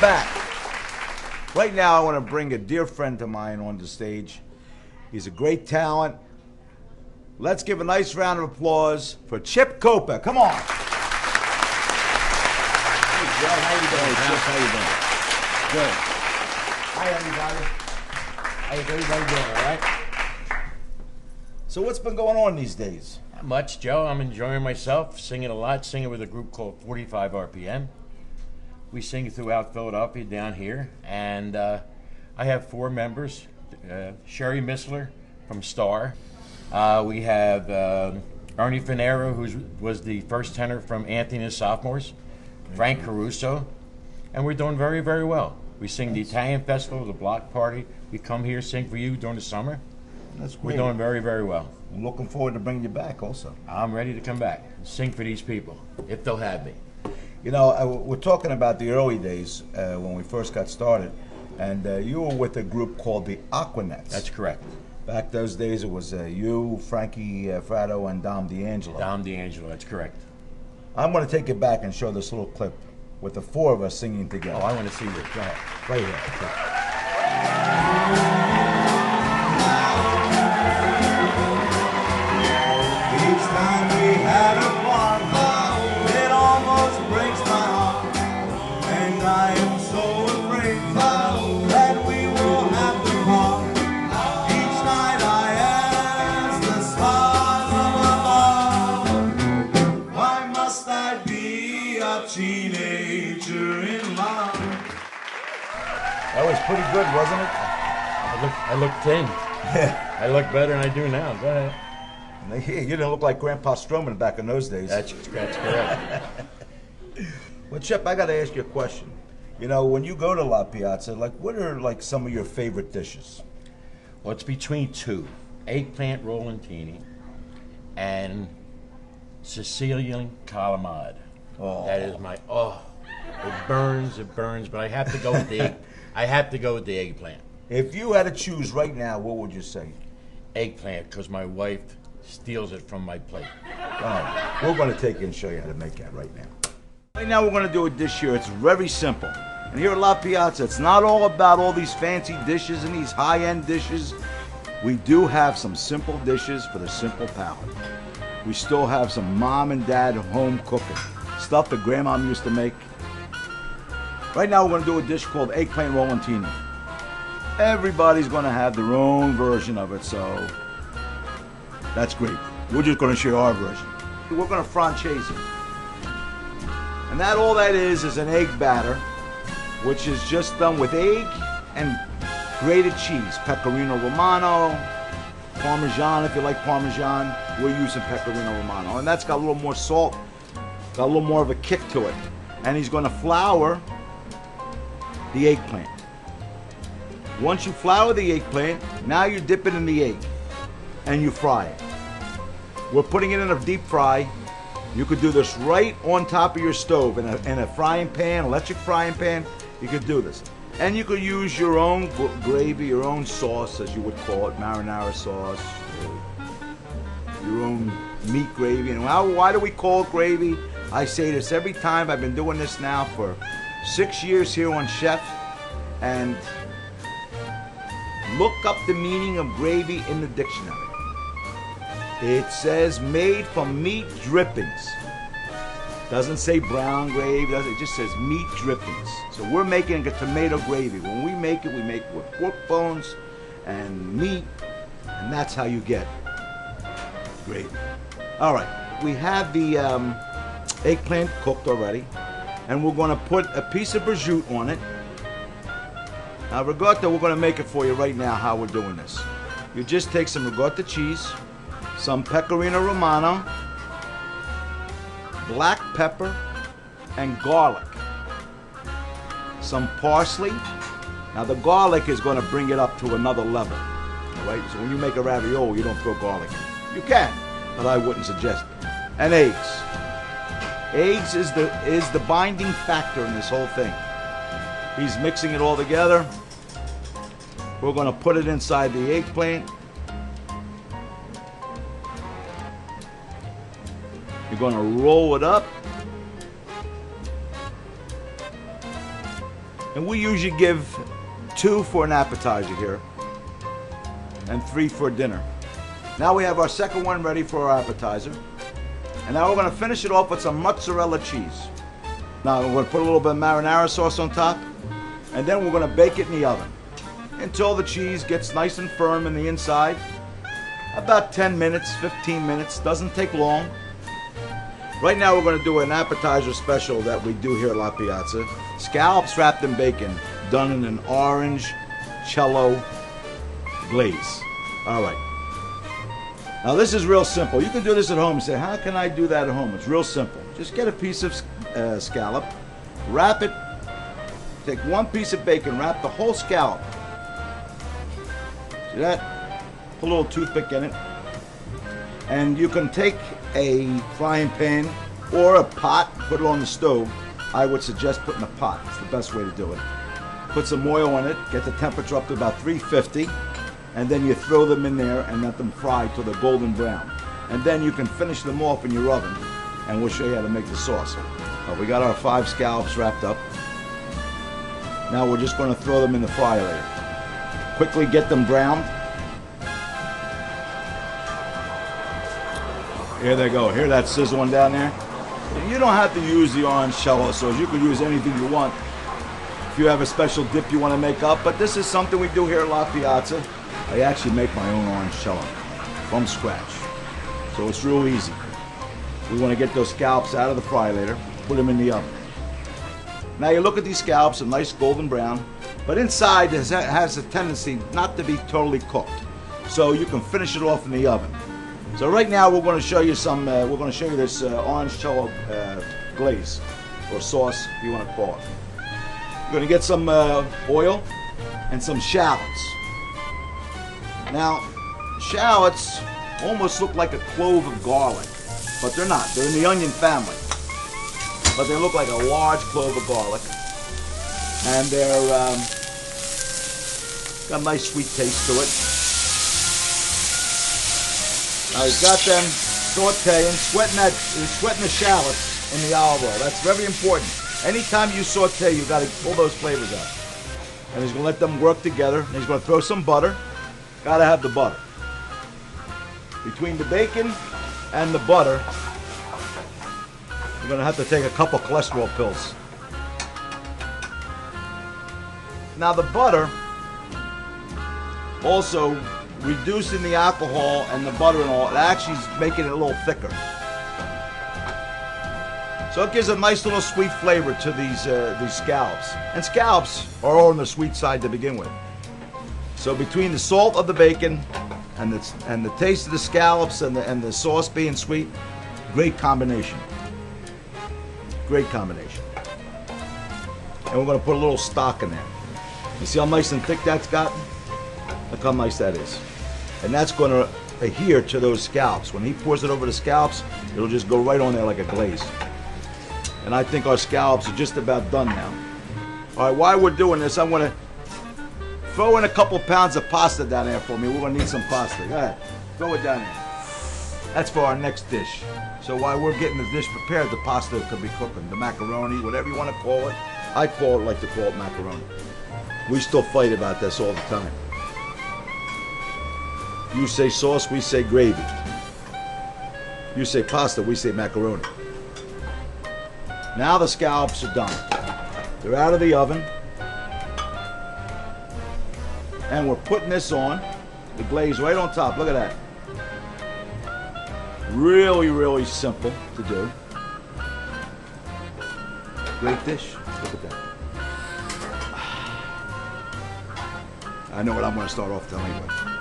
back. Right now, I want to bring a dear friend of mine on the stage. He's a great talent. Let's give a nice round of applause for Chip Copa. Come on. Hey, Joe. How you doing, Chip? How you doing? Good. Hi, everybody. How's everybody doing, all right? So what's been going on these days? Not much, Joe. I'm enjoying myself, singing a lot, singing with a group called 45 RPM. We sing throughout Philadelphia down here, and I have 4 members. Sherry Missler from Star. We have Ernie Finero, who was the first tenor from Anthony and the Sophomores. Frank Caruso. And we're doing very, very well. We sing the Italian Festival, the Block Party. We come here, sing for you during the summer. That's great. We're doing very, very well. I'm looking forward to bringing you back also. I'm ready to come back and sing for these people, if they'll have me. You know, we're talking about the early days when we first got started, and you were with a group called the Aquanets. That's correct. Back those days, it was you, Frankie Fratto, and Dom D'Angelo. Dom D'Angelo, that's correct. I'm going to take it back and show this little clip with the 4 of us singing together. Oh, I want to see this. Go ahead. Right here. Okay. Each time we had a part, it almost breaks my heart, and I am so afraid that we will have to part. Each night I ask the stars above, why must I be a teenager in love? That was pretty good, wasn't it? I look thin. I look better than I do now. Go ahead. You didn't look like Grandpa Stroman back in those days. That's correct. Well, Chip, I got to ask you a question. You know, when you go to La Piazza, like, what are like some of your favorite dishes? Well, it's between 2. Eggplant rollantini and Sicilian calamari. Oh. That is my, it burns, but I have to go with the I have to go with the eggplant. If you had to choose right now, what would you say? Eggplant, because my wife steals it from my plate. Oh, we're going to take you and show you how to make that right now. Right now we're going to do a dish here. It's very simple. And here at La Piazza, it's not all about all these fancy dishes and these high-end dishes. We do have some simple dishes for the simple palate. We still have some mom and dad home cooking. Stuff that grandma used to make. Right now we're going to do a dish called eggplant rollantini. Everybody's going to have their own version of it, so that's great. We're just going to share our version. We're going to franchise it. And all that is an egg batter, which is just done with egg and grated cheese. Pecorino Romano, Parmesan if you like Parmesan. We're using Pecorino Romano. And that's got a little more salt, got a little more of a kick to it. And he's going to flour the eggplant. Once you flour the eggplant, now you dip it in the egg and you fry it. We're putting it in a deep fry. You could do this right on top of your stove in a frying pan, electric frying pan. You could do this. And you could use your own gravy, your own sauce, as you would call it, marinara sauce, your own meat gravy. And why do we call it gravy? I say this every time. I've been doing this now for 6 years here on Chef. And look up the meaning of gravy in the dictionary. It says made from meat drippings. Doesn't say brown gravy, it just says meat drippings. So we're making a tomato gravy. When we make it with pork bones and meat, and that's how you get gravy. All right, we have the eggplant cooked already, and we're gonna put a piece of prosciutto on it. Now ricotta, we're going to make it for you right now how we're doing this. You just take some ricotta cheese, some pecorino romano, black pepper, and garlic. Some parsley. Now the garlic is going to bring it up to another level. All right? So when you make a ravioli, you don't throw garlic in. You can, but I wouldn't suggest it. And eggs. Eggs is the binding factor in this whole thing. He's mixing it all together. We're going to put it inside the eggplant. You're going to roll it up. And we usually give 2 for an appetizer here and 3 for dinner. Now we have our second one ready for our appetizer. And now we're going to finish it off with some mozzarella cheese. Now we're going to put a little bit of marinara sauce on top, and then we're going to bake it in the oven until the cheese gets nice and firm in the inside. About 10 minutes, 15 minutes, doesn't take long. Right now we're going to do an appetizer special that we do here at La Piazza. Scallops wrapped in bacon, done in an orange cello glaze. All right. Now this is real simple. You can do this at home. You say, how can I do that at home? It's real simple. Just get a piece of scallop, wrap it, take one piece of bacon, wrap the whole scallop. See that? Put a little toothpick in it. And you can take a frying pan or a pot, put it on the stove. I would suggest putting a pot. It's the best way to do it. Put some oil on it, get the temperature up to about 350, and then you throw them in there and let them fry till they're golden brown. And then you can finish them off in your oven, and we'll show you how to make the sauce. We got our 5 scallops wrapped up. Now we're just going to throw them in the fryer later. Quickly get them browned. Here they go. Hear that sizzling down there? You don't have to use the orange cello sauce. You can use anything you want if you have a special dip you want to make up. But this is something we do here at La Piazza. I actually make my own orange cello from scratch. So it's real easy. We want to get those scallops out of the fryer later, put them in the oven. Now you look at these scallops, a nice golden brown, but inside it has a tendency not to be totally cooked. So you can finish it off in the oven. So right now we're going to show you some. We're going to show you this orange cello glaze or sauce, if you want to call it. You're going to get some oil and some shallots. Now, shallots almost look like a clove of garlic, but they're not. They're in the onion family, but they look like a large clove of garlic, and they're got a nice sweet taste to it. Now he's got them sauteing, sweating the shallots in the olive oil. That's very important. Anytime you saute, you've got to pull those flavors out. And he's going to let them work together. And he's going to throw some butter. Got to have the butter. Between the bacon and the butter, you're going to have to take a couple cholesterol pills. Now the butter also reducing the alcohol and the butter and all, it actually is making it a little thicker. So it gives a nice little sweet flavor to these scallops. And scallops are all on the sweet side to begin with. So between the salt of the bacon and the taste of the scallops and the sauce being sweet, great combination. Great combination. And we're going to put a little stock in there. You see how nice and thick that's gotten? Look how nice that is. And that's going to adhere to those scallops. When he pours it over the scallops, it'll just go right on there like a glaze. And I think our scallops are just about done now. All right, while we're doing this, I'm going to throw in a couple pounds of pasta down there for me. We're going to need some pasta. Go ahead. Throw it down there. That's for our next dish. So while we're getting the dish prepared, the pasta could be cooking. The macaroni, whatever you want to call it. I like to call it macaroni. We still fight about this all the time. You say sauce, we say gravy. You say pasta, we say macaroni. Now the scallops are done. They're out of the oven. And we're putting this on, the glaze right on top. Look at that. Really, really simple to do. Great dish. Look at that. I know what I'm going to start off with anyway.